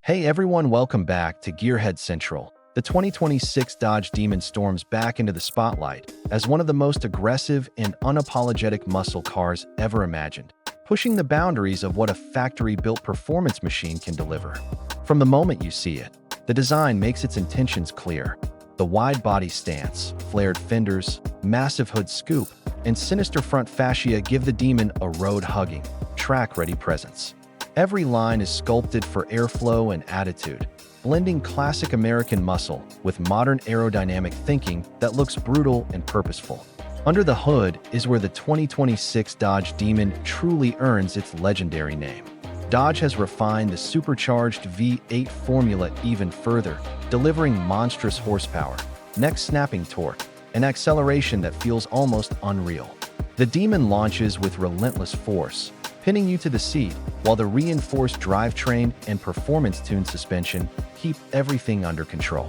Hey everyone, welcome back to Gearhead Central. The 2026 Dodge Demon storms back into the spotlight as one of the most aggressive and unapologetic muscle cars ever imagined, pushing the boundaries of what a factory-built performance machine can deliver. From the moment you see it, the design makes its intentions clear. The wide-body stance, flared fenders, massive hood scoop, and sinister front fascia give the Demon a road-hugging, track-ready presence. Every line is sculpted for airflow and attitude, blending classic American muscle with modern aerodynamic thinking that looks brutal and purposeful. Under the hood is where the 2026 Dodge Demon truly earns its legendary name. Dodge has refined the supercharged V8 formula even further, delivering monstrous horsepower, neck-snapping torque, and acceleration that feels almost unreal. The Demon launches with relentless force, pinning you to the seat, while the reinforced drivetrain and performance-tuned suspension keep everything under control.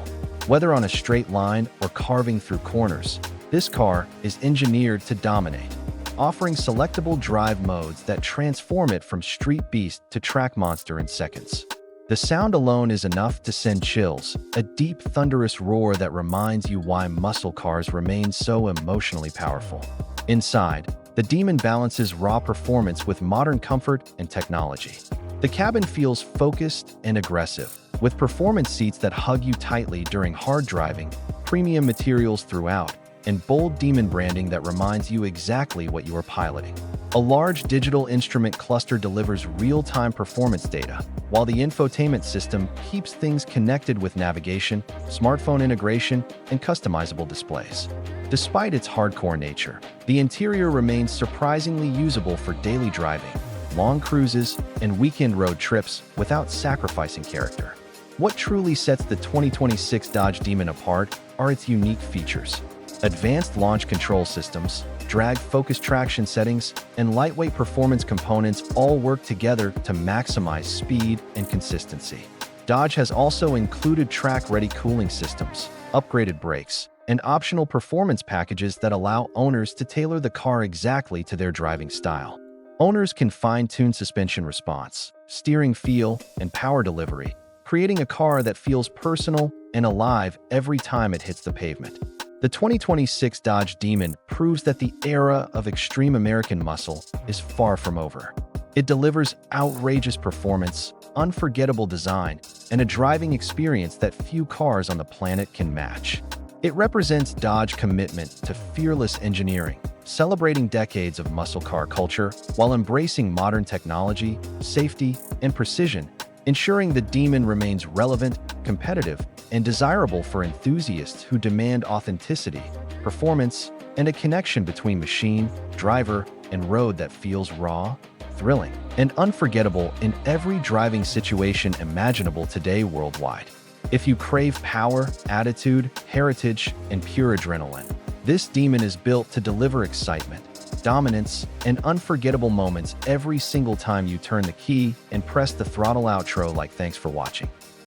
Whether on a straight line or carving through corners, this car is engineered to dominate, offering selectable drive modes that transform it from street beast to track monster in seconds. The sound alone is enough to send chills, a deep, thunderous roar that reminds you why muscle cars remain so emotionally powerful. Inside, the Demon balances raw performance with modern comfort and technology. The cabin feels focused and aggressive, with performance seats that hug you tightly during hard driving, premium materials throughout, and bold Demon branding that reminds you exactly what you are piloting. A large digital instrument cluster delivers real-time performance data, while the infotainment system keeps things connected with navigation, smartphone integration, and customizable displays. Despite its hardcore nature, the interior remains surprisingly usable for daily driving, long cruises, and weekend road trips without sacrificing character. What truly sets the 2026 Dodge Demon apart are its unique features. Advanced launch control systems, drag-focused traction settings, and lightweight performance components all work together to maximize speed and consistency. Dodge has also included track-ready cooling systems, upgraded brakes, and optional performance packages that allow owners to tailor the car exactly to their driving style. Owners can fine-tune suspension response, steering feel, and power delivery, creating a car that feels personal and alive every time it hits the pavement. The 2026 Dodge Demon proves that the era of extreme American muscle is far from over. It delivers outrageous performance, unforgettable design, and a driving experience that few cars on the planet can match. It represents Dodge's commitment to fearless engineering, celebrating decades of muscle car culture while embracing modern technology, safety, and precision, ensuring the Demon remains relevant, competitive, and desirable for enthusiasts who demand authenticity, performance, and a connection between machine, driver, and road that feels raw, thrilling, and unforgettable in every driving situation imaginable today worldwide. If you crave power, attitude, heritage, and pure adrenaline, this Demon is built to deliver excitement, dominance, and unforgettable moments every single time you turn the key and press the throttle outro like thanks for watching.